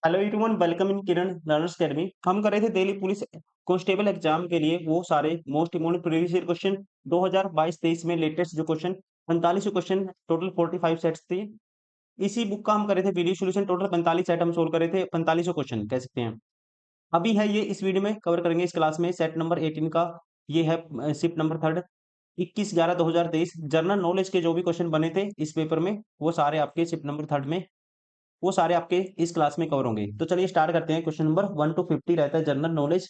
Hello everyone, welcome in Kiran learners academy. हम कर रहे थे दिल्ली पुलिस कांस्टेबल एग्जाम के लिए वो सारे most important previous year question 2022-23 में लेटेस्ट जो क्वेश्चन 45 क्वेश्चन टोटल 45 सेट्स थे। इसी बुक का हम कर रहे थे वीडियो सॉल्यूशन। टोटल 45 सेट हम सोल्व कर रहे थे, 45 क्वेश्चन कह सकते हैं। अभी है ये इस वीडियो में कवर करेंगे इस क्लास में सेट नंबर 18 का। ये है shift number third 21/11/2023। General knowledge के जो भी क्वेश्चन बने थे इस पेपर में वो सारे आपके शिफ्ट नंबर थर्ड में वो सारे आपके इस क्लास में कवर होंगे। तो चलिए स्टार्ट करते हैं। क्वेश्चन नंबर 1 to 50 रहता है जनरल नॉलेज,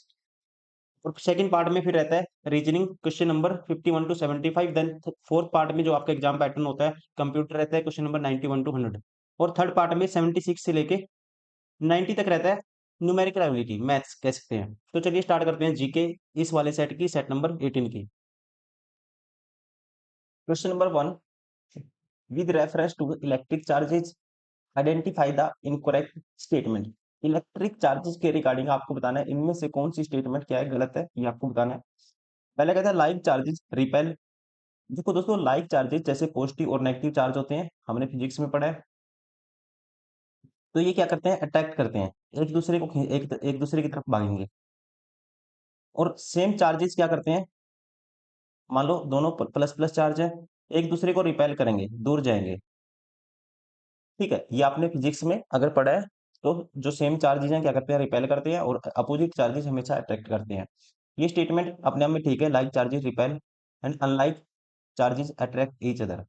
और सेकंड पार्ट में फिर रहता है reasoning question number 51 to 75। Then fourth part में जो आपका एग्जाम पैटर्न होता है कंप्यूटर रहता है क्वेश्चन नंबर 91 to 100। और थर्ड पार्ट में 76 से लेके 90 तक रहता है न्यूमेरिकल एबिलिटी मैथ्स कह सकते हैं। तो चलिए स्टार्ट करते हैं जीके इस वाले सेट की, सेट नंबर 18 की। Question number 1, with reference to electric charges identify the incorrect statement. Electric charges के रिगार्डिंग आपको बताना है इनमें से कौन सी स्टेटमेंट क्या है, गलत है, ये आपको बताना है। पहले कहता है लाइक चार्जेस रिपेल। देखो दोस्तों, लाइक चार्जेस जैसे पॉजिटिव और नेगेटिव चार्ज होते हैं, हमने फिजिक्स में पढ़ा है। तो ये क्या करते हैं, अट्रैक्ट करते हैं, एक दूसरे को एक दूसरे की तरफ भागेंगे। और सेम चार्जेस क्या करते हैं, मान लो दोनों प्लस प्लस चार्ज है, एक दूसरे को रिपेल करेंगे, दूर जाएंगे। ठीक है, ये आपने फिजिक्स में अगर पढ़ा है। तो जो सेम चार्जेस हैं क्या करते हैं, रिपेल करते हैं, और अपोजिट चार्जेस हमेशा अट्रैक्ट करते हैं। ये स्टेटमेंट अपने आप में ठीक है, like charges repel and unlike charges attract each other.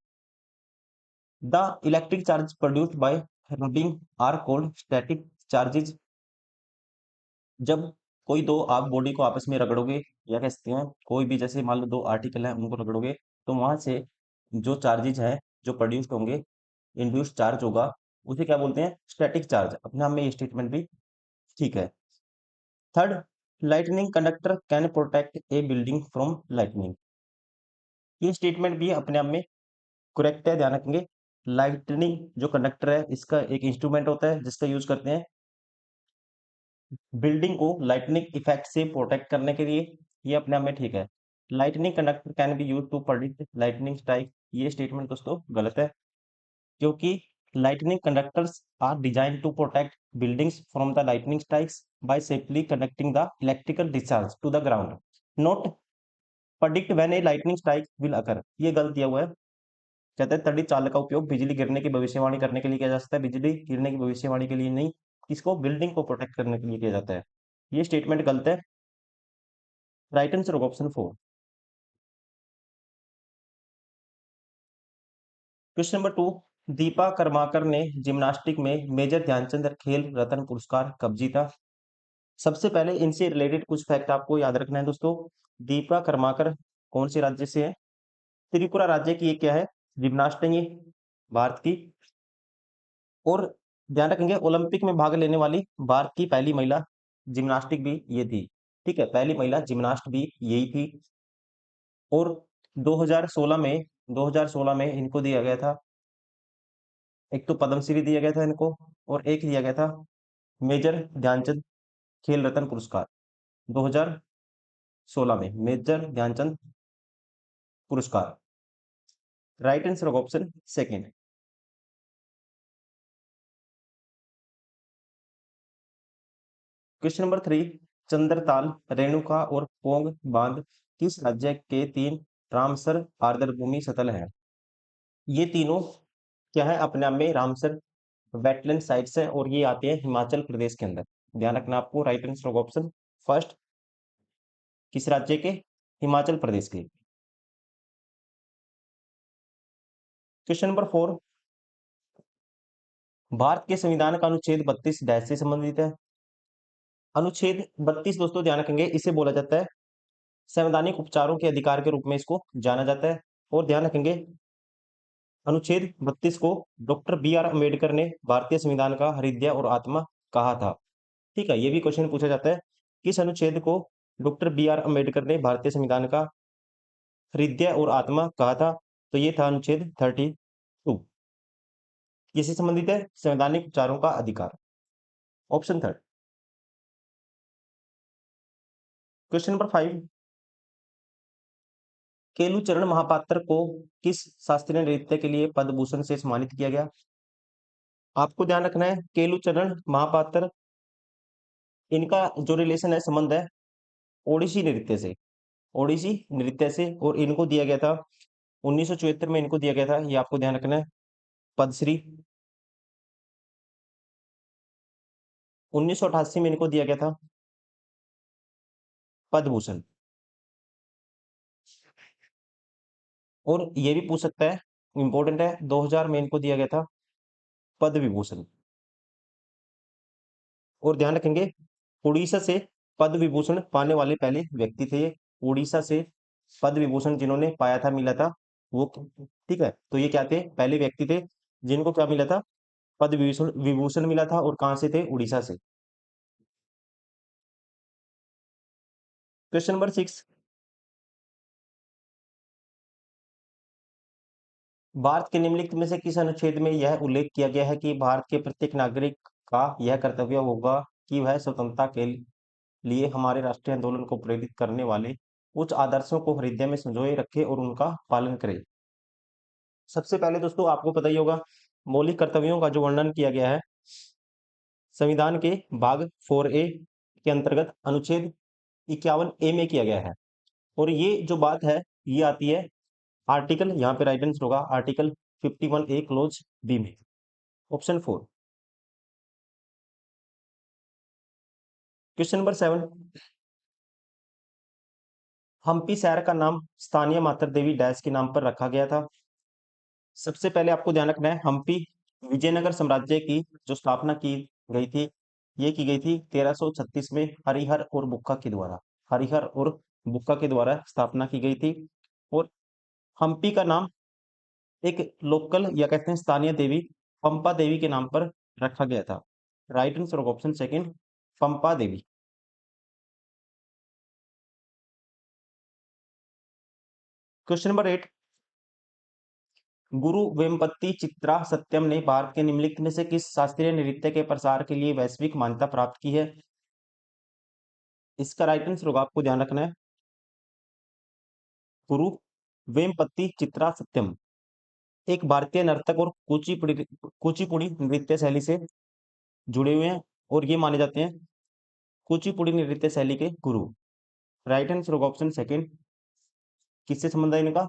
The electric charge produced by rubbing are called static charges. जब कोई दो आप बॉडी को आपस में रगड़ोगे, या कह सकते हैं कोई भी, जैसे मान लो दो आर्टिकल हैं उनको रगड़ोगे, तो वहां से जो चार्जेज हैं जो प्रोड्यूस्ड होंगे, इंड्यूस्ड चार्ज होगा, उसे क्या बोलते हैं, स्टैटिक चार्ज। अपने आप में ये स्टेटमेंट भी ठीक है। Third, lightning conductor can protect A building from lightning. ये स्टेटमेंट भी अपने आप में करेक्ट है, ध्यान रखेंगे। लाइटनिंग जो कंडक्टर है इसका एक इंस्ट्रूमेंट होता है जिसका यूज करते हैं बिल्डिंग को लाइटनिंग इफेक्ट से प्रोटेक्ट करने के लिए। ये अपने आप में ठीक है। Lightning conductor can be use to predict lightning strike. ये स्टेटमेंट दोस्तों गलत है, क्योंकि lightning conductors are designed to protect buildings from the lightning strikes by safely conducting the electrical discharge to the ground, not predict when a lightning strike will occur। ये गलत दिया हुआ है। कहते हैं तड़ित चाल का उपयोग बिजली गिरने की भविष्यवाणी करने के लिए किया जा सकता है, बिजली गिरने की भविष्यवाणी के लिए नहीं। किसको, बिल्डिंग को प्रोटेक्ट करने के लिए किया जाता है। ये स्टेटमेंट गलत है। राइट आंसर होगा option 4। Question number 2, Deepa Karmakar ने जिम्नास्टिक में मेजर ध्यानचंद खेल रत्न पुरस्कार कब जीता। सबसे पहले इनसे रिलेटेड कुछ फैक्ट आपको याद रखना है दोस्तों। दीपा कर्माकर कौन से राज्य से है, त्रिपुरा राज्य की। ये क्या है, जिम्नास्ट है ये, भारत की। और ध्यान रखेंगे ओलंपिक में भाग लेने वाली भारत की पहली महिला जिम्नास्टिक भी ये थी। ठीक है, पहली महिला जिम्नास्ट भी यही थी। और 2016 में 2016 में इनको दिया गया था, एक तो पद्मश्री दिया गया था इनको, और एक दिया गया था मेजर ध्यानचंद खेल रत्न पुरस्कार। 2016 में मेजर ध्यानचंद पुरस्कार। राइट आंसर होगा option second. Question number 3, Chandratal, Renuka और पोंग बांध किस राज्य के तीन रामसर आर्द्रभूमि सतल हैं। ये तीनों क्या है, अपने आप में रामसर वेटलैंड साइट्स हैं, और ये आते हैं हिमाचल प्रदेश के अंदर। ध्यान रखना आपको। राइट आंसर होगा ऑप्शन फर्स्ट, किस राज्य के, हिमाचल प्रदेश के। क्वेश्चन नंबर 4, भारत के संविधान का अनुच्छेद 32 डैश से संबंधित है। अनुच्छेद 32 दोस्तों ध्यान रखेंगे, इसे बोला जाता है संवैधानिक उपचारों के अधिकार के रूप में इसको जाना जाता है। और ध्यान रखेंगे अनुच्छेद 32 को डॉक्टर बी आर अम्बेडकर ने भारतीय संविधान का हृदय और आत्मा कहा था। ठीक है, ये भी क्वेश्चन पूछा जाता है, किस अनुच्छेद को डॉक्टर बी आर अम्बेडकर ने भारतीय संविधान का हृदय और आत्मा कहा था। तो ये था अनुच्छेद 32। किससे संबंधित है, संवैधानिक उपचारों का अधिकार। Option third. Question number 5, Kelucharan Mahapatra को किस शास्त्रीय नृत्य के लिए पद्म भूषण से सम्मानित किया गया। आपको ध्यान रखना है केलुचरण महापात्र, इनका जो रिलेशन है, संबंध है ओडिसी नृत्य से, ओडिसी नृत्य से, और इनको दिया गया था 1974 में, इनको दिया गया था, ये आपको ध्यान रखना है, पद्मश्री। 1988 में इनको दिया गया था पद्म भूषण। और ये भी पूछ सकता है, इंपॉर्टेंट है, 2000 में इनको दिया गया था पद्म विभूषण। और ध्यान रखेंगे उड़ीसा से पद्म विभूषण पाने वाले पहले व्यक्ति थे ये, उड़ीसा से पद्म विभूषण जिन्होंने पाया था, मिला था वो, ठीक है, तो ये क्या थे, पहले व्यक्ति थे जिनको क्या मिला था, पद्म विभूषण विभूषण मिला था, और कहां से थे, उड़ीसा से। क्वेश्चन नंबर 6, भारत के निम्नलिखित में से किस अनुच्छेद में यह उल्लेख किया गया है कि भारत के प्रत्येक नागरिक का यह कर्तव्य होगा कि वह स्वतंत्रता के लिए हमारे राष्ट्रीय आंदोलन को प्रेरित करने वाले उच्च आदर्शों को हृदय में संजोए रखे और उनका पालन करे। सबसे पहले दोस्तों आपको पता ही होगा, मौलिक कर्तव्यों का जो वर्णन किया गया है संविधान के भाग 4A के अंतर्गत अनुच्छेद 51A में किया गया है। और ये जो बात है ये आती है आर्टिकल, यहाँ पे राइट आंसर होगा आर्टिकल 51A क्लोज बी में, ऑप्शन 4। क्वेश्चन नंबर 7, हम्पी शहर का नाम स्थानीय माता देवी डैश के नाम पर रखा गया था। सबसे पहले आपको ध्यान रखना है, हम्पी विजयनगर साम्राज्य की जो स्थापना की गई थी, ये की गई थी 1336 में हरिहर और बुक्का के द्वारा, हरिहर और बुक्का के द्वारा स्थापना की गई थी। और हम्पी का नाम एक लोकल या कहते हैं स्थानीय देवी पंपा देवी के नाम पर रखा गया था। राइट आंसर ऑप्शन सेकंड, पंपा देवी। क्वेश्चन नंबर 8, गुरु वेम्पति चित्रा सत्यम ने भारत के निम्नलिखित में से किस शास्त्रीय नृत्य के प्रसार के लिए वैश्विक मान्यता प्राप्त की है। इसका राइट आंसर होगा, आपको ध्यान रखना है, गुरु वेम्पति चित्रा सत्यम एक भारतीय नर्तक और कुचिपुड़ी नृत्य शैली से जुड़े हुए हैं, और ये माने जाते हैं कुचिपुड़ी नृत्य शैली के गुरु। राइट आंसर होगा ऑप्शन सेकंड, किससे संबंध है इनका,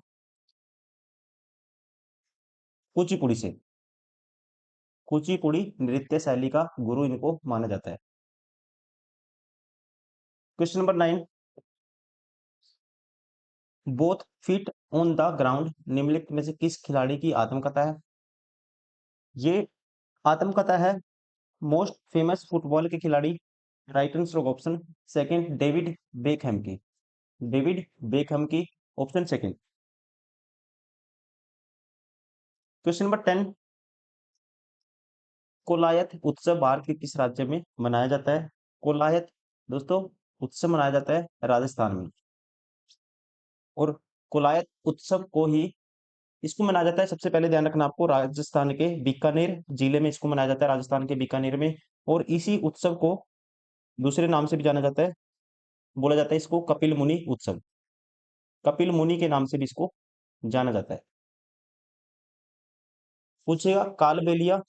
कुचिपुड़ी से, कुचिपुड़ी नृत्य शैली का गुरु इनको माना जाता है। Question number 9, both feet on the ground निम्नलिखित में से किस खिलाड़ी की आत्मकथा है। ये आत्मकथा है मोस्ट फेमस फुटबॉल के खिलाड़ी, right answer option second, David Beckham की, डेविड बेकहम की, option second. Question number 10, Kolayat उत्सव भारत के किस राज्य में मनाया जाता है। कोलायत दोस्तों उत्सव मनाया जाता है राजस्थान में, और कोलायत उत्सव को ही इसको मनाया जाता है, सबसे पहले ध्यान रखना आपको, राजस्थान के बीकानेर जिले में इसको मनाया जाता है, राजस्थान के बीकानेर में। और इसी उत्सव को दूसरे नाम से भी जाना जाता है, बोला जाता है इसको कपिल मुनि उत्सव, कपिल मुनि के नाम से भी इसको जाना जाता है। पूछेगा कालबेलिया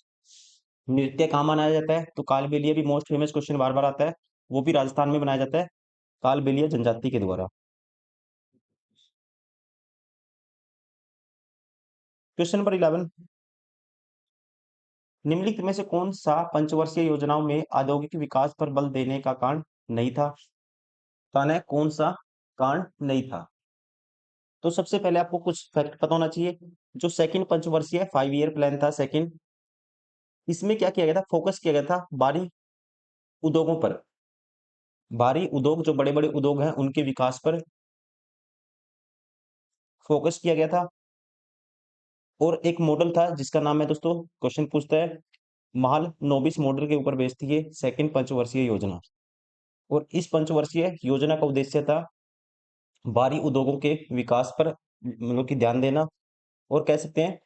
नृत्य कहाँ मनाया जाता है, तो कालबेलिया भी मोस्ट फेमस क्वेश्चन बार बार आता है, वो भी राजस्थान में बनाया जाता है कालबेलिया जनजाति के द्वारा। क्वेश्चन नंबर 11, निम्नलिखित में से कौन सा पंचवर्षीय योजनाओं में औद्योगिक विकास पर बल देने का कारण नहीं था। बताना है कौन सा कारण नहीं था। तो सबसे पहले आपको कुछ फैक्ट पता होना चाहिए, जो सेकंड पंचवर्षीय 5 ईयर प्लान था सेकंड, इसमें क्या किया गया था, फोकस किया गया था भारी उद्योगों पर, भारी उद्योग जो बड़े बड़े उद्योग हैं उनके विकास पर फोकस किया गया था। और एक मॉडल था जिसका नाम है दोस्तों, क्वेश्चन पूछता है महाल नोबिस मॉडल के ऊपर बेस्ड थी ये सेकंड पंचवर्षीय योजना। और इस पंचवर्षीय योजना का उद्देश्य था भारी उद्योगों के विकास पर मतलब कि ध्यान देना, और कह सकते हैं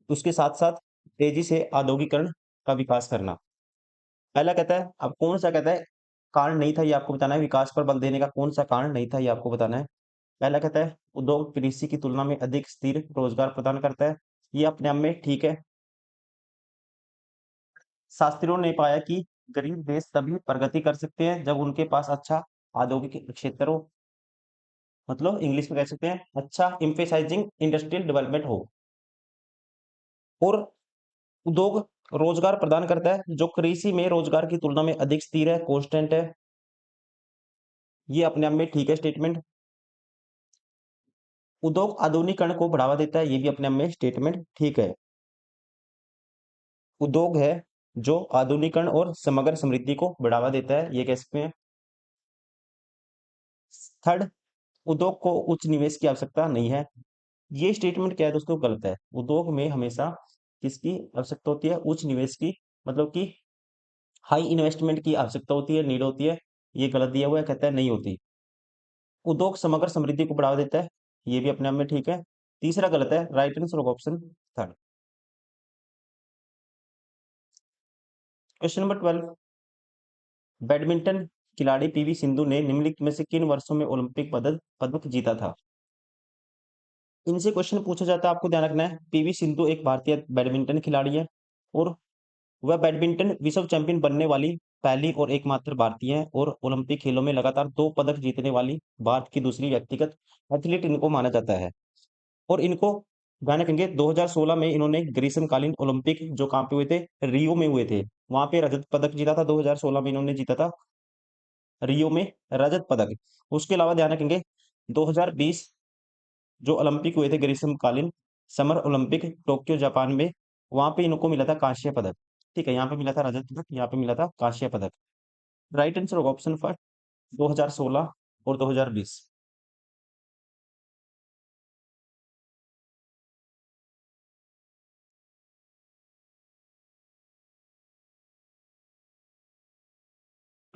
उसके साथ साथ तेजी से औद्योगिकरण का विकास करना। पहला कहता है, अब कौन सा कहता है कारण नहीं था, ये आपको बताना है, विकास पर बल देने का कौन सा कारण नहीं था ये आपको बताना है। पहला कहता है उद्योग कृषि की तुलना में अधिक स्थिर रोजगार प्रदान करता है, ये अपने आप में ठीक है। शास्त्रियों ने पाया कि गरीब देश तभी प्रगति कर सकते हैं जब उनके पास अच्छा औद्योगिक क्षेत्र हो, मतलब इंग्लिश में कह सकते हैं अच्छा एम्फेसाइजिंग इंडस्ट्रियल डेवलपमेंट हो। और उद्योग रोजगार प्रदान करता है जो कृषि में रोजगार की तुलना में अधिक स्थिर है, कांस्टेंट है। ये अपने आप में ठीक है स्टेटमेंट। उद्योग आधुनिकीकरण को बढ़ावा देता है, ये भी अपने आप में स्टेटमेंट ठीक है। उद्योग है जो आधुनिकीकरण और समग्र समृद्धि को बढ़ावा देता है, ये कह सकते हैं। थर्ड, उद्योग को उच्च निवेश की आवश्यकता नहीं है। ये स्टेटमेंट क्या है दोस्तों? गलत है। उद्योग में हमेशा किसकी आवश्यकता होती है? उच्च निवेश की, मतलब कि हाई इन्वेस्टमेंट की आवश्यकता होती है, नीड होती है। ये गलत दिया हुआ है, कहता है नहीं होती। उद्योग समग्र समृद्धि को बढ़ावा देता है, ये भी अपने आप में ठीक है। तीसरा गलत है, right answer of option third. Question number 12, badminton खिलाड़ी पीवी सिंधु ने निम्नलिखित में से किन वर्षों में ओलंपिक पदक पदक जीता था? इनसे क्वेश्चन पूछा जाता है, आपको ध्यान रखना है। पीवी सिंधु एक भारतीय बैडमिंटन खिलाड़ी है और वह बैडमिंटन विश्व चैंपियन बनने वाली पहली और एकमात्र भारतीय है और ओलंपिक खेलों में लगातार 2 पदक जीतने वाली भारत की दूसरी व्यक्तिगत एथलीट इनको माना जाता है। और इनको ध्यान रखेंगे 2016 में इन्होंने ग्रीष्मकालीन ओलंपिक जो कहाँ पे हुए थे? रियो में हुए थे। वहां पे रजत पदक जीता था, 2016 में इन्होंने जीता था रियो में रजत पदक। उसके अलावा ध्यान रखेंगे 2020 जो ओलंपिक हुए थे ग्रीष्मकालीन समर ओलंपिक टोक्यो जापान में, वहां पे इनको मिला था कांस्य पदक। ठीक है, यहाँ पे मिला था रजत पदक, यहाँ पे मिला था कांस्य पदक। राइट आंसर होगा ऑप्शन फर्स्ट 2016 और 2020।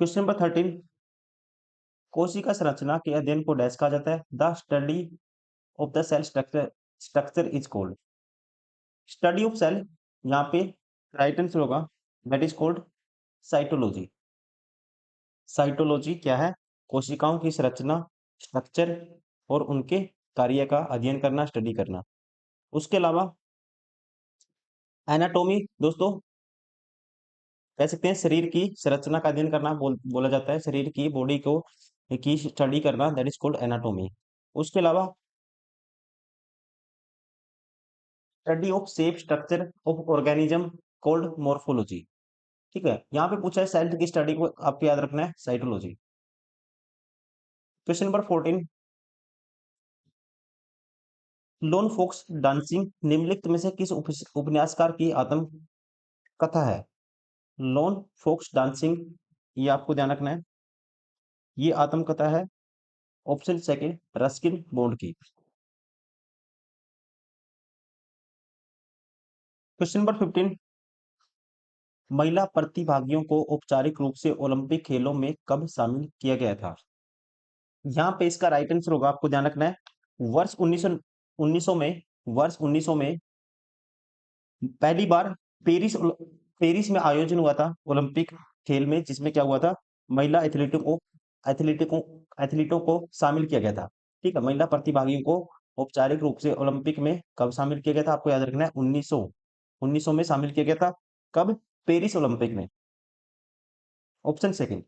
क्वेश्चन नंबर 13, कोशिका संरचना के अध्ययन को डैश कहा जाता है? The study of the cell structure structure is called. Study of cell, यहाँ पे राइट आंसर होगा that is called cytology. Cytology क्या है? कोशिकाओं की संरचना, स्ट्रक्चर और उनके कार्य का अध्ययन करना, स्टडी करना। उसके अलावा एनाटॉमी दोस्तों कह सकते हैं शरीर की संरचना का अध्ययन करना बोला जाता है, शरीर की बॉडी को की स्टडी करना, दैट इज कॉल्ड एनाटॉमी। उसके अलावा study of shape structure of organism called morphology. ठीक है, यहाँ पे पूछा है सेल की स्टडी को आपको याद रखना है साइटोलॉजी। क्वेश्चन नंबर 14, लोन फोक्स डांसिंग निम्नलिखित में से किस उपन्यासकार की आत्म कथा है? लोन फोक्स डांसिंग, ये आपको ध्यान रखना है, ये आत्मकथा है। ऑप्शन सेकंड रस्किन बॉन्ड की। क्वेश्चन नंबर 15, महिला प्रतिभागियों को औपचारिक रूप से ओलंपिक खेलों में कब शामिल किया गया था? यहाँ पे इसका राइट आंसर होगा, आपको ध्यान रखना है, वर्ष 1900 में, वर्ष 1900 में पहली बार पेरिस में आयोजन हुआ था ओलंपिक खेल में, जिसमें क्या हुआ था? महिला एथलीटों एथलीटों को शामिल किया गया था। ठीक है, महिला प्रतिभागियों को औपचारिक रूप से ओलंपिक में कब शामिल किया गया था? आपको याद रखना है 1900 में शामिल किया गया था। कब? पेरिस ओलंपिक में। Option second.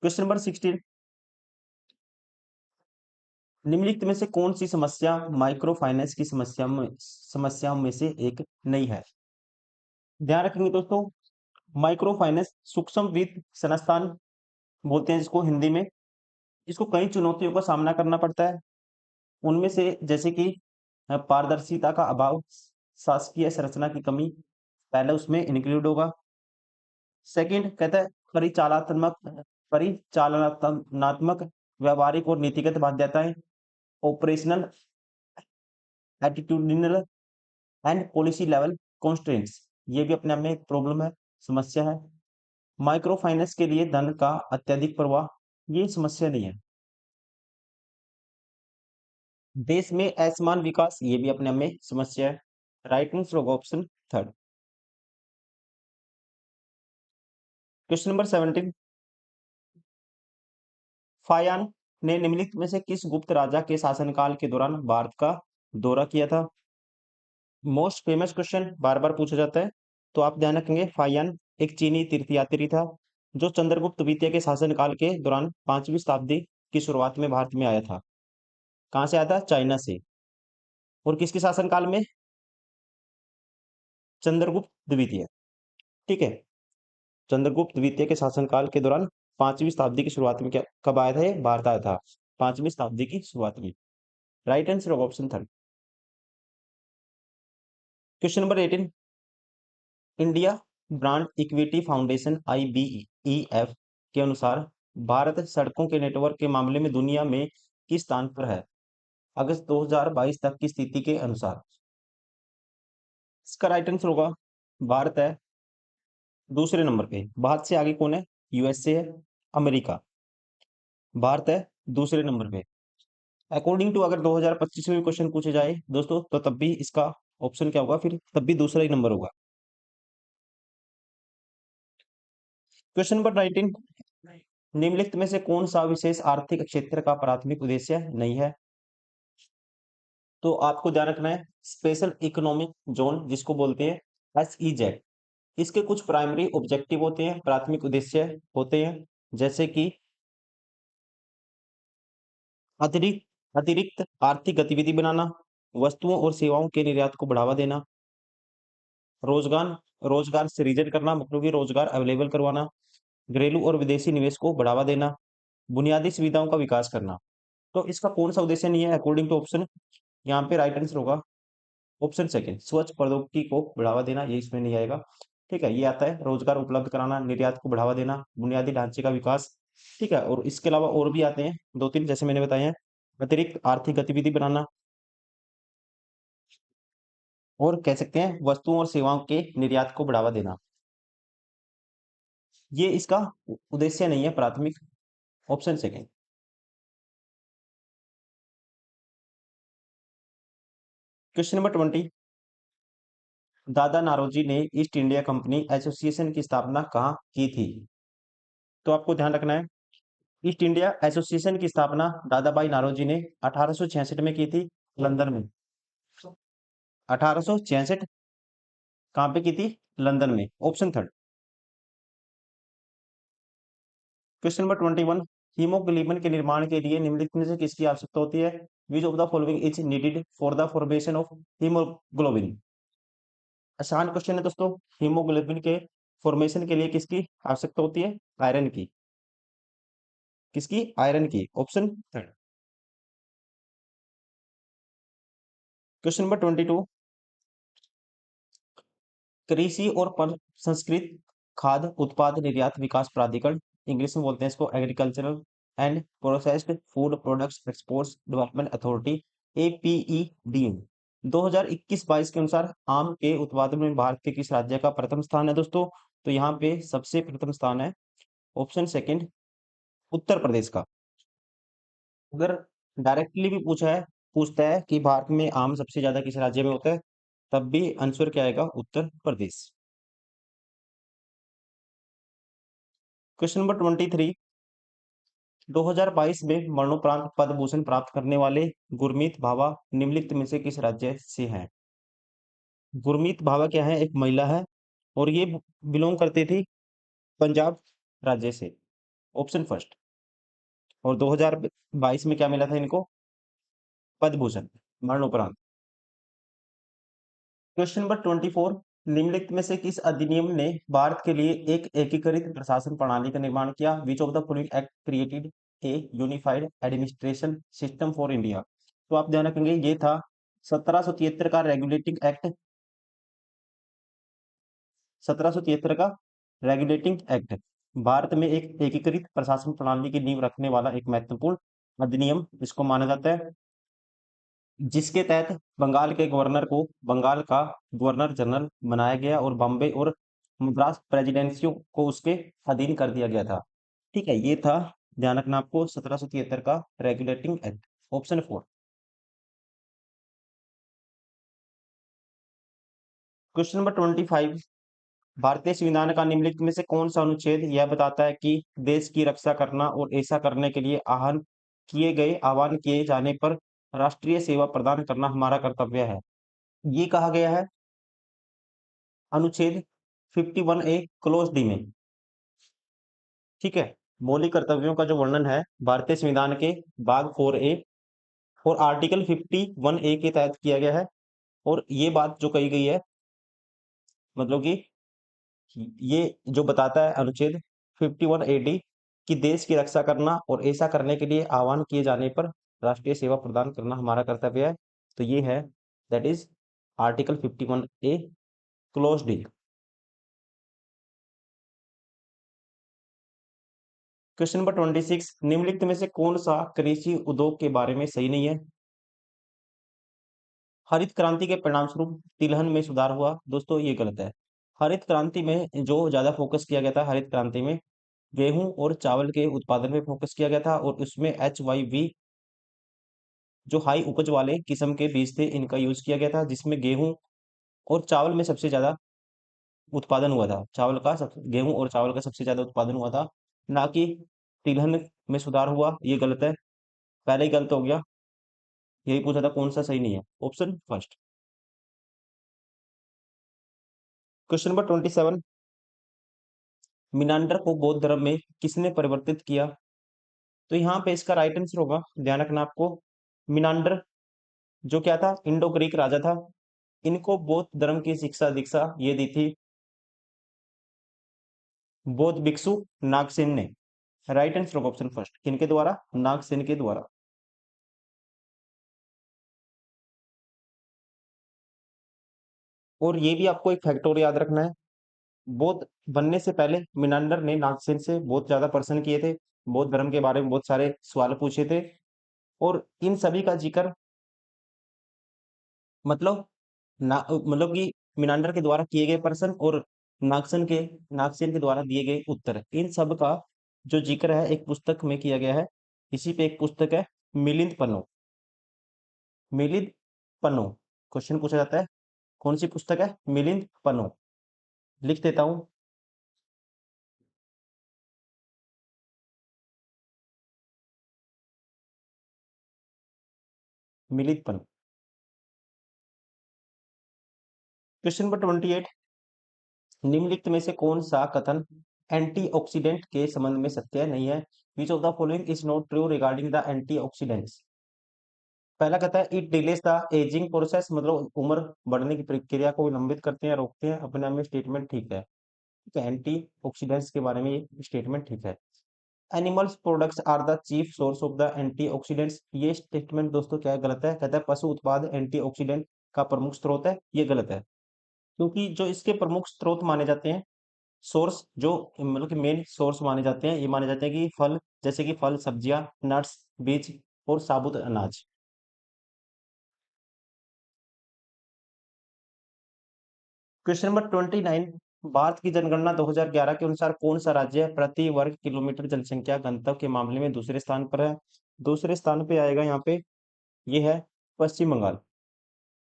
क्वेश्चन नंबर 16, निम्नलिखित में से कौन सी समस्या माइक्रो फाइनेंस की समस्याओं में से एक नहीं है? ध्यान रखेंगे दोस्तों, माइक्रो फाइनेंस सूक्ष्म वित्त संस्थान बोलते हैं जिसको हिंदी में। इसको कई चुनौतियों का सामना करना पड़ता है, उनमें से जैसे कि पारदर्शिता का अभाव, शासकीय संरचना की कमी, पहले उसमें इंक्लूड होगा। सेकंड कहता है परिचालनात्मक व्यवहारिक और नीतिगत बाध्यताएं, operational attitudinal and policy level constraints, ये भी अपने आप में एक प्रॉब्लम है, समस्या है। माइक्रो फाइनेंस के लिए धन का अत्यधिक प्रवाह, ये समस्या नहीं है। देश में असमान विकास, ये भी अपने आप में समस्या है। राइट आंसर होगा ऑप्शन थर्ड। क्वेश्चन नंबर 17, फायान ने निम्नलिखित में से किस गुप्त राजा के शासनकाल के दौरान भारत का दौरा किया था? मोस्ट फेमस क्वेश्चन बार बार पूछा जाता है, तो आप ध्यान रखेंगे फाहियान एक चीनी तीर्थयात्री था जो चंद्रगुप्त द्वितीय के शासनकाल के दौरान 5वीं शताब्दी की शुरुआत में भारत में आया था। कहाँ से आया था? चाइना से। और किसके शासनकाल में? चंद्रगुप्त द्वितीय। ठीक है, चंद्रगुप्त द्वितीय के शासनकाल के दौरान 5वीं शताब्दी की शुरुआत में क्या कब आया था? ये भारत आया था 5वीं शताब्दी की शुरुआत में। राइट आंसर होगा option third. Question number 18, India brand equity foundation IBEF के अनुसार भारत सड़कों के नेटवर्क के मामले में दुनिया में किस स्थान पर है अगस्त 2022 तक की स्थिति के अनुसार? इसका राइट आंसर होगा भारत है दूसरे नंबर पे। भारत से आगे कौन है? USA है, अमेरिका। भारत है दूसरे नंबर पे। अकॉर्डिंग टू अगर 2025 में भी क्वेश्चन पूछे जाए दोस्तों, तो तब भी इसका ऑप्शन क्या होगा? फिर तब भी दूसरा ही नंबर होगा। क्वेश्चन नंबर 19, निम्नलिखित में से कौन सा विशेष आर्थिक क्षेत्र का प्राथमिक उद्देश्य नहीं है? तो आपको ध्यान रखना है स्पेशल इकोनॉमिक जोन जिसको बोलते हैं SEZ, इसके कुछ प्राइमरी ऑब्जेक्टिव होते हैं, प्राथमिक उद्देश्य होते हैं, जैसे कि अतिरिक्त अतिरिक्त आर्थिक गतिविधि बनाना, वस्तुओं और सेवाओं के निर्यात को बढ़ावा देना, रोजगार रोजगार सृजन करना मतलब कि रोजगार अवेलेबल करवाना, घरेलू और विदेशी निवेश को बढ़ावा देना, बुनियादी सुविधाओं का विकास करना। तो इसका कौन सा उद्देश्य नहीं है अकॉर्डिंग टू ऑप्शन? यहाँ पे राइट आंसर होगा ऑप्शन सेकंड, स्वच्छ प्रौद्योगिकी को बढ़ावा देना, ये इसमें नहीं आएगा। ठीक है, ये आता है रोजगार उपलब्ध कराना, निर्यात को बढ़ावा देना, बुनियादी ढांचे का विकास। ठीक है, और इसके अलावा और भी आते हैं दो तीन, जैसे मैंने बताए हैं, अतिरिक्त आर्थिक गतिविधि बनाना, और कह सकते हैं वस्तुओं और सेवाओं के निर्यात को बढ़ावा देना। ये इसका उद्देश्य नहीं है प्राथमिक, ऑप्शन सेकंड। क्वेश्चन नंबर 20, दादा नारोजी ने ईस्ट इंडिया कंपनी एसोसिएशन की स्थापना कहाँ की थी? तो आपको ध्यान रखना है ईस्ट इंडिया एसोसिएशन की स्थापना दादा भाई नारोजी ने 1866 में की थी, लंदन में। 1866 कहाँ पे की थी? लंदन में, option third. Question number 21, haemoglobin के निर्माण के लिए निम्नलिखित में से किसकी आवश्यकता होती है? Which of the following is needed for the formation of haemoglobin? आसान क्वेश्चन है दोस्तों। हीमोग्लोबिन के फॉर्मेशन के लिए किसकी आवश्यकता होती है? आयरन की। किसकी? आयरन की, ऑप्शन थर्ड। क्वेश्चन नंबर 22, कृषि और संस्कृत खाद्य उत्पाद निर्यात विकास प्राधिकरण, इंग्लिश में बोलते हैं इसको agricultural and processed food products exports development authority, APED, 2021-22 के अनुसार आम के उत्पादन में भारत के किस राज्य का प्रथम स्थान है दोस्तों? तो यहाँ पे सबसे प्रथम स्थान है ऑप्शन सेकंड, उत्तर प्रदेश का। अगर डायरेक्टली भी पूछता है कि भारत में आम सबसे ज्यादा किस राज्य में होता है, तब भी आंसर क्या आएगा? उत्तर प्रदेश। क्वेश्चन नंबर 23, 2022 में मरणोपरांत पद्म भूषण प्राप्त करने वाले गुरमीत भाभा निम्नलिखित में से किस राज्य से हैं? गुरमीत भाभा क्या है? एक महिला है और ये बिलोंग करती थी पंजाब राज्य से, ऑप्शन फर्स्ट। और 2022 में क्या मिला था इनको? पद्म भूषण, मरणोपरांत। क्वेश्चन नंबर 24, निम्नलिखित में से किस अधिनियम ने भारत के लिए एक एकीकृत प्रशासन प्रणाली का निर्माण किया? Which of the following act created a unified administration system for India? तो आप ध्यान रखेंगे ये था 1773 का रेगुलेटिंग एक्ट। 1773 का रेगुलेटिंग एक्ट भारत में एक एकीकृत प्रशासन प्रणाली की नींव रखने वाला एक महत्वपूर्ण अधिनियम इसको माना जाता है, जिसके तहत बंगाल के गवर्नर को बंगाल का गवर्नर जनरल बनाया गया और बॉम्बे और मद्रास प्रेसिडेंसियों को उसके अधीन कर दिया गया था। ठीक है, ये था, ध्यान रखना आपको, 1773 का regulating act, option four. Question number 25, भारतीय संविधान का निम्नलिखित में से कौन सा अनुच्छेद यह बताता है कि देश की रक्षा करना और ऐसा करने के लिए आह्वान किए जाने पर राष्ट्रीय सेवा प्रदान करना हमारा कर्तव्य है? ये कहा गया है अनुच्छेद 51A क्लोज डी में। ठीक है, मौलिक कर्तव्यों का जो वर्णन है भारतीय संविधान के भाग 4A और आर्टिकल 51A के तहत किया गया है। और ये बात जो कही गई है मतलब कि ये जो बताता है अनुच्छेद 51AD कि देश की रक्षा करना और ऐसा करने के लिए आह्वान किए जाने पर राष्ट्रीय सेवा प्रदान करना हमारा कर्तव्य है। तो ये है that is article 51A close D. Question number 26, निम्नलिखित में से कौन सा कृषि उद्योग के बारे में सही नहीं है? हरित क्रांति के परिणाम स्वरूप तिलहन में सुधार हुआ। दोस्तों ये गलत है। हरित क्रांति में जो ज्यादा फोकस किया गया था, हरित क्रांति में गेहूं और चावल के उत्पादन में फोकस किया गया था और उसमें HYV जो हाई उपज वाले किस्म के बीज थे इनका यूज किया गया था, जिसमें गेहूं और चावल में सबसे ज्यादा उत्पादन हुआ था। गेहूं और चावल का सबसे ज्यादा उत्पादन हुआ था, ना कि तिलहन में सुधार हुआ। ये गलत है, पहले ही गलत हो गया। यही पूछा था कौन सा सही नहीं है, option first. Question number 27, Menander को बौद्ध धर्म में किसने परिवर्तित किया? तो यहाँ पे इसका राइट आंसर होगा, ध्यान रखना आपको, मिनांडर जो क्या था, इंडो ग्रीक राजा था। इनको बौद्ध धर्म की शिक्षा दीक्षा ये दी थी बौद्ध भिक्षु नागसेन ने। राइट आंसर होगा ऑप्शन फर्स्ट, किनके द्वारा? नागसेन के द्वारा। और ये भी आपको एक फैक्टर याद रखना है, बौद्ध बनने से पहले मिनांडर ने नागसेन से बहुत ज्यादा प्रश्न किए थे, बौद्ध धर्म के बारे में बहुत सारे सवाल पूछे थे। और इन सभी का जिक्र मतलब मतलब कि मिनांडर के द्वारा किए गए प्रश्न और नागसेन के नागसेन के द्वारा दिए गए उत्तर, इन सब का जो जिक्र है एक पुस्तक में किया गया है। इसी पे एक पुस्तक है मिलिंद पन्नो। मिलिंद पन्नो क्वेश्चन पूछा जाता है, कौन सी पुस्तक है? मिलिंद पन्नो। लिख देता हूं, मिलिंद पन्नो। क्वेश्चन नंबर 28, निम्नलिखित में से कौन सा कथन एंटीऑक्सीडेंट के संबंध में सत्य नहीं है? Which of the following is not true regarding the antioxidants? पहला कहता है it delays the ageing process, मतलब उम्र बढ़ने की प्रक्रिया को विलंबित करते हैं, रोकते हैं। अपने आप में स्टेटमेंट ठीक है। ठीक है, एंटीऑक्सीडेंट्स के बारे में ये स्टेटमेंट ठीक है। Animals products are the chief source of the antioxidants, ये स्टेटमेंट दोस्तों क्या है? गलत है। कहता है पशु उत्पाद एंटीऑक्सीडेंट का प्रमुख स्रोत है, ये गलत है। क्योंकि जो इसके प्रमुख स्रोत माने जाते हैं, सोर्स जो मतलब कि मेन सोर्स माने जाते हैं, ये माने जाते हैं कि फल, जैसे कि फल, सब्जियां, नट्स, बीज और साबुत अनाज। क्वेश्चन नंबर 29, भारत की जनगणना 2011 के अनुसार कौन सा राज्य प्रति वर्ग किलोमीटर जनसंख्या घनत्व के मामले में दूसरे स्थान पर है? दूसरे स्थान पे आएगा यहाँ पे, ये है पश्चिम बंगाल।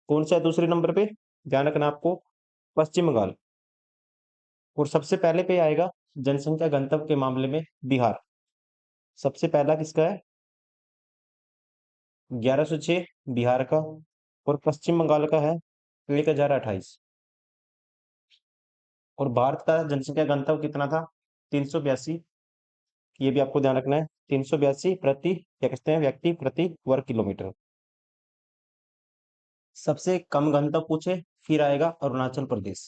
कौन सा है दूसरे नंबर पे? ध्यान रखना आपको, पश्चिम बंगाल। और सबसे पहले पे आएगा जनसंख्या घनत्व के मामले में बिहार। सबसे पहला किसका है? 1106 बिहार का। और पश्चिम बंगाल का है 1028। और भारत का जनसंख्या घनत्व कितना था? 382। ये भी आपको ध्यान रखना है, 382 प्रति क्या कहते हैं व्यक्ति प्रति वर्ग किलोमीटर। सबसे कम घनत्व पूछे फिर आएगा अरुणाचल प्रदेश।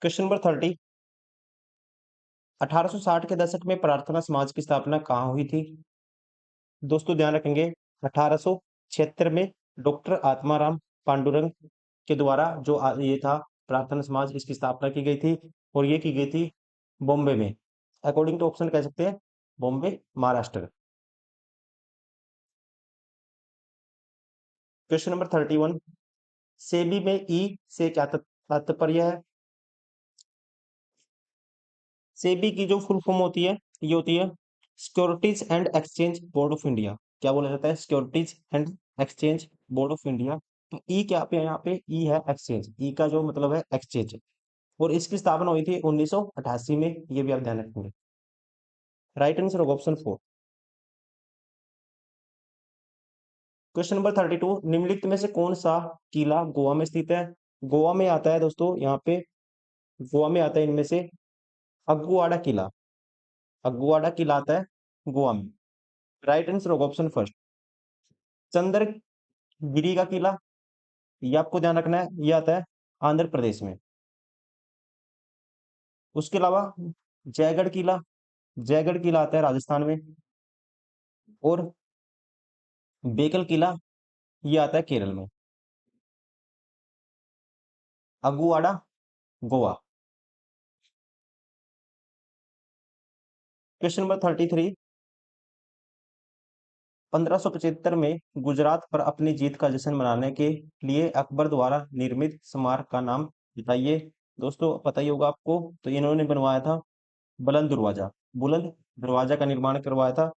क्वेश्चन नंबर 30, 1860 के दशक में प्रार्थना समाज की स्थापना कहाँ हुई थी? दोस्तों ध्यान रखेंगे, 1876 में डॉक्टर आत्माराम पांडुरंग के द्वारा जो ये था प्रार्थना समाज, इसकी स्थापना की गई थी। और ये की गई थी बॉम्बे में। अकॉर्डिंग टू ऑप्शन कह सकते हैं बॉम्बे, महाराष्ट्र। क्वेश्चन नंबर 31, सेबी में ई से क्या तात्पर्य है? सेबी की जो फुल फॉर्म होती है, ये होती है securities and exchange board of India. क्या बोला जाता है? Securities and exchange board of India. तो ई क्या पे यहाँ पे? ई है एक्सचेंज, ई का जो मतलब है एक्सचेंज। और इसकी स्थापना हुई थी 1988 में, ये भी आप ध्यान रखेंगे। राइट आंसर होगा ऑप्शन 4। क्वेश्चन नंबर 32, निम्नलिखित में से कौन सा किला गोवा में स्थित है? गोवा में आता है दोस्तों, यहाँ पे गोवा में आता है इनमें से अग्गुवाड़ा किला। अग्गुवाड़ा किला आता है गोवा में। राइट आंसर होगा ऑप्शन फर्स्ट चंद्रगिरी का किला। ये आपको ध्यान रखना है, ये आता है आंध्र प्रदेश में। उसके अलावा जयगढ़ किला, जयगढ़ किला आता है राजस्थान में। और बेकल किला, ये आता है केरल में। अगुवाड़ा गोवा। क्वेश्चन नंबर 33, 1575 में गुजरात पर अपनी जीत का जश्न मनाने के लिए अकबर द्वारा निर्मित स्मारक का नाम बताइए। दोस्तों पता ही होगा आपको, तो इन्होंने बनवाया था बुलंद दरवाजा। बुलंद दरवाजा का निर्माण करवाया था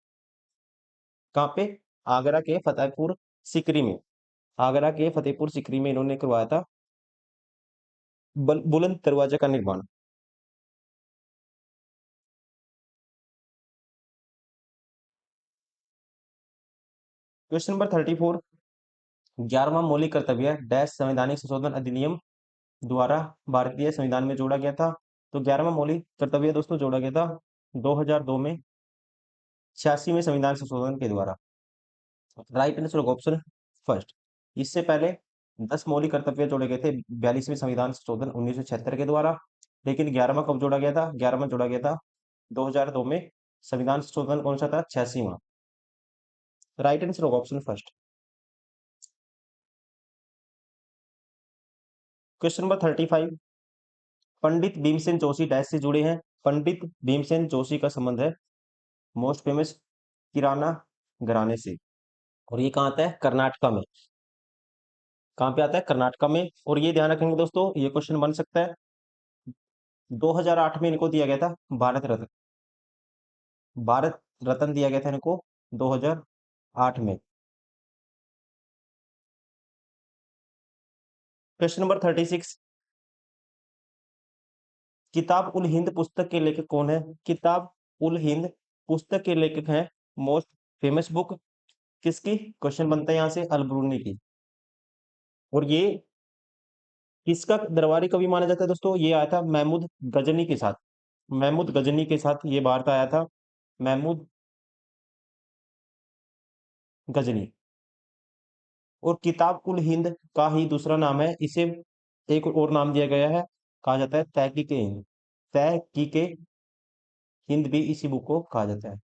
कहाँ पे? आगरा के फतेहपुर सिकरी में। आगरा के फतेहपुर सिकरी में इन्होंने करवाया था बुलंद दरवाजा का निर्माण। क्वेश्चन नंबर 34, 11वां मौलिक कर्तव्य डैश संवैधानिक संशोधन अधिनियम द्वारा भारतीय संविधान में जोड़ा गया था। तो 11वां मौलिक कर्तव्य दोस्तों जोड़ा गया था 2002 में 86वें संविधान संशोधन के द्वारा। राइट आंसर होगा ऑप्शन फर्स्ट। इससे पहले 10 मौलिक कर्तव्य जोड़े गए थे 42वें संविधान संशोधन 1976 के द्वारा। लेकिन 11वां कब जोड़ा गया था? 11वां जोड़ा गया था 2002 में। संविधान संशोधन कौन सा था? 86वां। राइट आंसर होगा option first. Question number 35, Pandit Bhimsen Joshi dash से जुड़े हैं। पंडित भीमसेन जोशी का संबंध है मोस्ट फेमस किराना घराने से। और ये कहाँ आता है? कर्नाटका में। कहाँ पे आता है? कर्नाटका में। और ये ध्यान रखेंगे दोस्तों, ये क्वेश्चन बन सकता है। 2008 में इनको दिया गया था भारत रत्न। भारत रत्न दिया गया था इनको 2008 में। क्वेश्चन नंबर 36, किताब उल हिंद पुस्तक के लेखक कौन है? किताब उल हिंद पुस्तक के लेखक हैं मोस्ट फेमस बुक किसकी? क्वेश्चन बनता है यहाँ से अलबरूनी की। और ये किसका दरबारी कवि माना जाता है दोस्तों? ये आया था महमूद गजनी के साथ। महमूद गजनी के साथ ये भारत आया था, महमूद गजनी। और किताब उल हिंद का ही दूसरा नाम है, इसे एक और नाम दिया गया है, कहा जाता है तहकीक हिंद। तहकीक हिंद भी इसी बुक को कहा जाता है।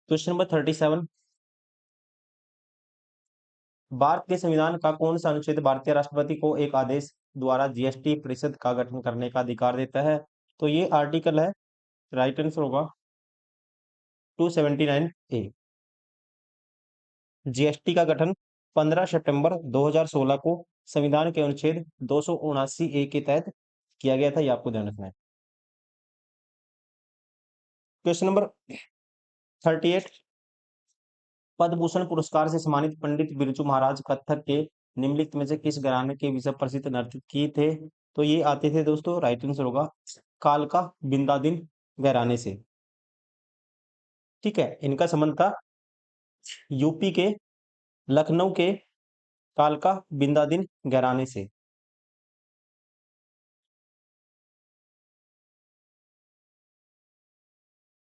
क्वेश्चन नंबर 37, भारत के संविधान का कौन सा अनुच्छेद भारतीय राष्ट्रपति को एक आदेश द्वारा जीएसटी परिषद का गठन करने का अधिकार देता है? तो ये आर्टिकल है, राइट आंसर होगा 279A। जीएसटी का गठन 15 सितंबर 2016 को संविधान के अनुच्छेद 279A के तहत किया गया था, ये आपको ध्यान रखना है। क्वेश्चन नंबर 38, पद्म भूषण पुरस्कार से सम्मानित पंडित बिरजू महाराज कथक के निम्नलिखित में से किस घराने के विश्व प्रसिद्ध नर्तकी थे? तो ये आते थे दोस्तों, राइट आंसर होगा कालका बिंदादिन घराने से। ठीक है, इनका संबंध था यूपी के लखनऊ के कालका बिंदादिन घराने से।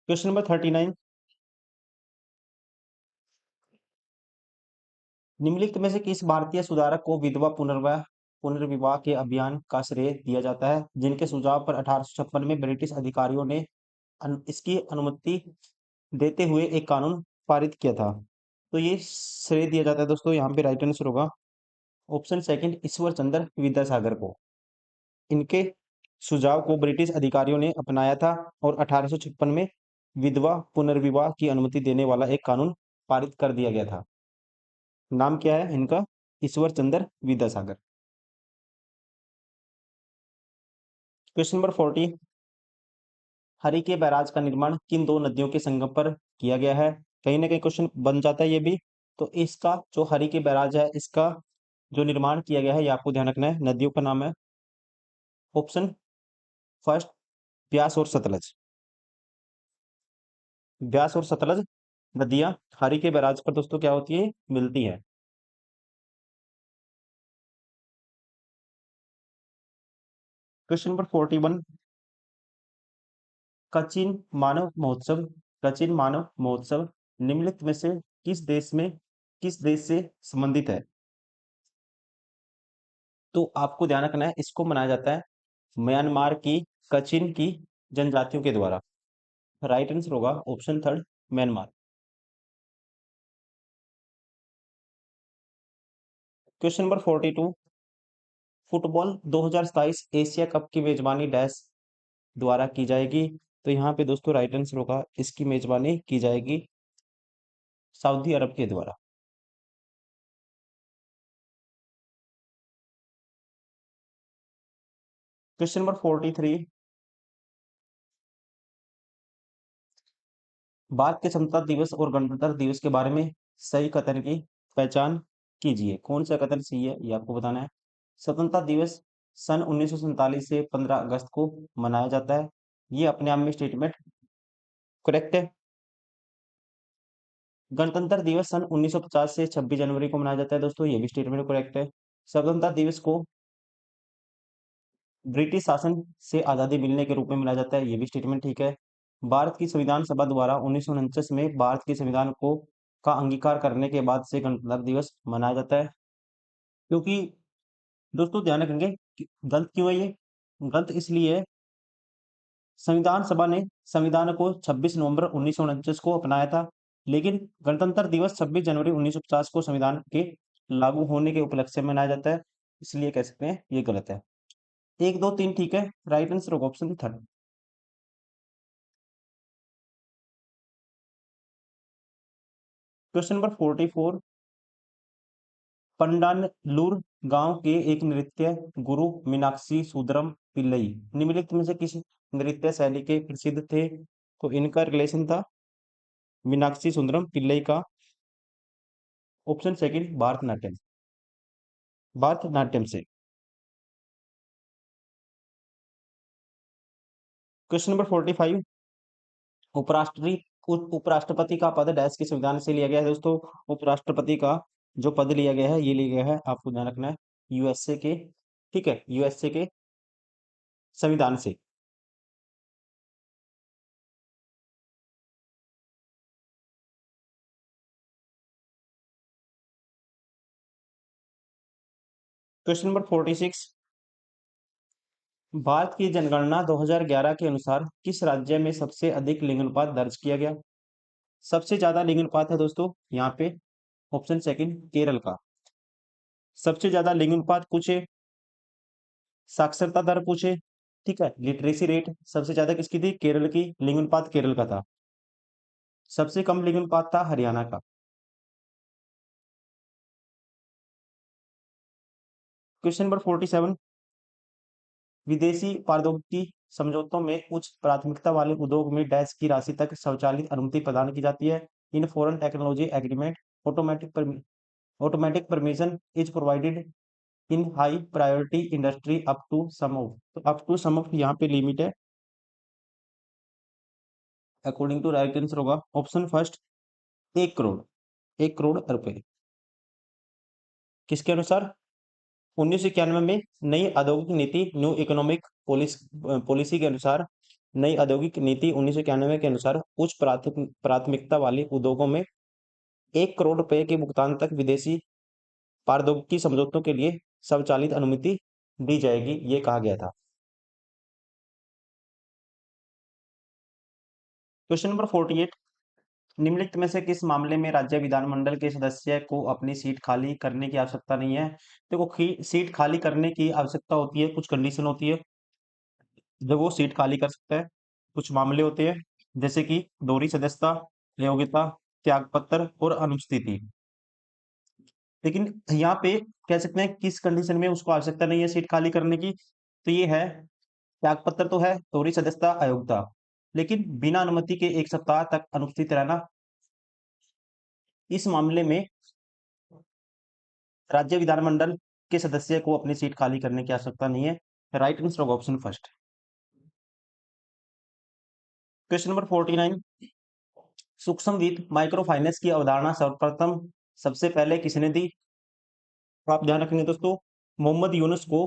क्वेश्चन नंबर 39, निम्नलिखित में से किस भारतीय सुधारक को विधवा पुनर्विवाह के अभियान का श्रेय दिया जाता है, जिनके सुझाव पर 1856 में ब्रिटिश अधिकारियों ने इसकी अनुमति देते हुए एक कानून पारित किया था? तो ये श्रेय दिया जाता है दोस्तों, यहाँ पे राइट आंसर होगा ऑप्शन सेकंड ईश्वर चंद्र विद्यासागर को। इनके सुझाव को ब्रिटिश अधिकारियों ने अपनाया था और 1856 में विधवा पुनर्विवाह की अनुमति देने वाला एक कानून पारित कर दिया गया था। नाम क्या है इनका? Ishwar Chandra Vidyasagar. Question number 40, Harike barrage का निर्माण किन दो नदियों के संगम पर किया गया है? कहीं ना कहीं क्वेश्चन बन जाता है ये भी। तो इसका जो हरिके बैराज है, इसका जो निर्माण किया गया है, ये आपको ध्यान रखना है। नदियों का नाम है ऑप्शन फर्स्ट ब्यास और सतलज। ब्यास और सतलज नदियां हरि के बैराज पर दोस्तों क्या होती है, मिलती हैं। क्वेश्चन नंबर 41, कचिन मानव महोत्सव कचिन मानव महोत्सव निम्नलिखित में से किस देश से संबंधित है? तो आपको ध्यान रखना है, इसको मनाया जाता है म्यांमार की कचिन की जनजातियों के द्वारा। राइट आंसर होगा option third, Myanmar. Question number 42, football 2027 Asia cup की मेजबानी डैश द्वारा की जाएगी? तो यहाँ पे दोस्तों राइट आंसर होगा, इसकी मेजबानी की जाएगी सऊदी अरब के द्वारा। क्वेश्चन नंबर 43, भारत के स्वतंत्रता दिवस और गणतंत्र दिवस के बारे में सही कथन की पहचान कीजिए। कौन सा कथन सही है, ये आपको बताना है। स्वतंत्रता दिवस सन 1947 से 15 अगस्त को मनाया जाता है, ये अपने आप में स्टेटमेंट करेक्ट है। गणतंत्र दिवस सन 1950 से 26 जनवरी को मनाया जाता है दोस्तों, ये भी स्टेटमेंट करेक्ट है। स्वतंत्रता दिवस को ब्रिटिश शासन से आजादी मिलने के रूप में मनाया जाता है, ये भी स्टेटमेंट ठीक है। भारत की संविधान सभा द्वारा 1949 में भारत के संविधान को का अंगीकार करने के बाद से गणतंत्र दिवस मनाया जाता है। क्योंकि दोस्तों ध्यान रखेंगे कि गलत क्यों है ये, गलत इसलिए है, संविधान सभा ने संविधान को 26 नवंबर 1949 को अपनाया था, लेकिन गणतंत्र दिवस 26 जनवरी 1950 को संविधान के लागू होने के उपलक्ष्य से मनाया जाता है, इसलिए कह सकते हैं ये गलत है। 1 2 3 ठीक है, राइट आंसर होगा ऑप्शन थर्ड। क्वेश्चन नंबर 44, पंडानलूर गांव के एक नृत्य गुरु मीनाक्षी सुंदरम पिल्लई निम्नलिखित में से किस नृत्य शैली के प्रसिद्ध थे? तो इनका रिलेशन था मीनाक्षी सुंदरम पिल्लई का। ऑप्शन सेकंड, भारतनाट्यम, भारतनाट्यम से। क्वेश्चन नंबर 45, उपराष्ट्रपति उपराष्ट्रपति का पद डैश के संविधान से लिया गया है दोस्तों। उपराष्ट्रपति का जो पद लिया गया है, ये लिया गया है, आपको ध्यान रखना है, यूएसए के, ठीक है, यूएसए के संविधान से। क्वेश्चन नंबर 46, भारत की जनगणना 2011 के अनुसार किस राज्य में सबसे अधिक लिंगानुपात दर्ज किया गया? सबसे ज्यादा लिंगानुपात है दोस्तों यहाँ पे, ऑप्शन सेकंड, केरल का। सबसे ज्यादा लिंगानुपात पूछे, साक्षरता दर पूछे, ठीक है, लिटरेसी रेट सबसे ज्यादा किसकी थी? केरल की, लिंगानुपात केरल का था। सबसे कम लिंगानुपात था हरियाणा का। क्वेश्चन नंबर 47, विदेशी प्रौद्योगिकी समझौतों में उच्च प्राथमिकता वाले उद्योग में डैश की राशि तक स्वचालित अनुमति प्रदान की जाती है? In foreign technology agreement automatic permission is provided in high priority industry up to sum of, तो अप टू सम ऑफ यहाँ पे लिमिट है, अकॉर्डिंग टू राइट आंसर होगा ऑप्शन फर्स्ट, 1 करोड़, 1 करोड़ रुपए। किसके अनुसार? 1991 में नई औद्योगिक नीति, न्यू इकोनॉमिक पॉलिसी के अनुसार, नई औद्योगिक नीति 1991 के अनुसार उच्च प्राथमिकता वाले उद्योगों में 1 करोड़ रुपए के भुगतान तक विदेशी प्रौद्योगिकी समझौतों के लिए स्वचालित अनुमति दी जाएगी, ये कहा गया था। क्वेश्चन नंबर 48, निम्नलिखित में से किस मामले में राज्य विधानमंडल के सदस्य को अपनी सीट खाली करने की आवश्यकता नहीं है? देखो, सीट खाली करने की आवश्यकता होती है, कुछ कंडीशन होती है जब वो सीट खाली कर सकता है। कुछ मामले होते हैं जैसे कि दोहरी सदस्यता, अयोग्यता, त्यागपत्र और अनुपस्थिति। लेकिन यहाँ पे कह सकते हैं किस कंडीशन में उसको आवश्यकता नहीं है सीट खाली करने की, तो ये है, त्यागपत्र तो है, दोहरी सदस्यता, अयोग्यता, लेकिन बिना अनुमति के 1 सप्ताह तक अनुपस्थित रहना, इस मामले में राज्य विधानमंडल के सदस्य को अपनी सीट खाली करने की आवश्यकता नहीं है। राइट आंसर होगा ऑप्शन फर्स्ट। क्वेश्चन नंबर 49, सूक्ष्म वित्त माइक्रो फाइनेंस की अवधारणा सर्वप्रथम सबसे पहले किसने दी? तो आप ध्यान रखेंगे दोस्तों, मोहम्मद यूनुस को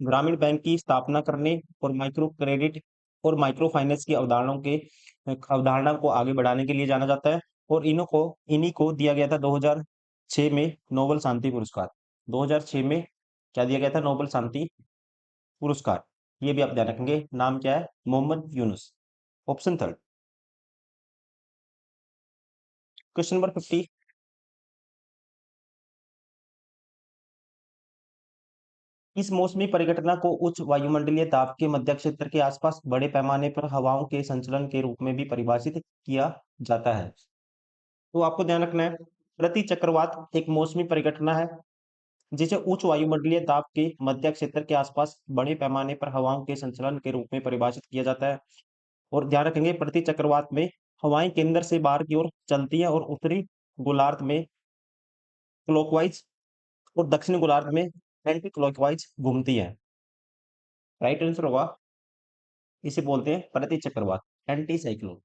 ग्रामीण बैंक की स्थापना करने और माइक्रो क्रेडिट और माइक्रो फाइनेंस की अवधारणा को आगे बढ़ाने के लिए जाना जाता है। और इन्हीं को दिया गया था 2006 में नोबेल शांति पुरस्कार। 2006 में क्या दिया गया था? नोबेल शांति पुरस्कार। ये भी आप ध्यान रखेंगे, नाम क्या है? Mohammed Yunus. Option third. Question number 50। इस मौसमी परिघटना को उच्च वायुमंडलीय दाब के मध्य क्षेत्र के आसपास बड़े पैमाने पर हवाओं के संचलन के रूप में भी परिभाषित किया जाता है। तो आपको ध्यान रखना है, प्रति चक्रवात एक मौसमी परिघटना है जिसे उच्च वायुमंडलीय दाब के मध्य क्षेत्र के आसपास बड़े पैमाने पर हवाओं के संचलन के रूप में परिभाषित किया जाता है। और ध्यान रखेंगे, प्रति चक्रवात में हवाएं केंद्र से बाहर की ओर चलती हैं और उत्तरी गोलार्ध में क्लॉकवाइज और दक्षिणी गोलार्ध में एंटी क्लॉकवाइज घूमती है। राइट आंसर होगा, इसे बोलते हैं प्रति चक्रवात, एंटी साइक्लोन।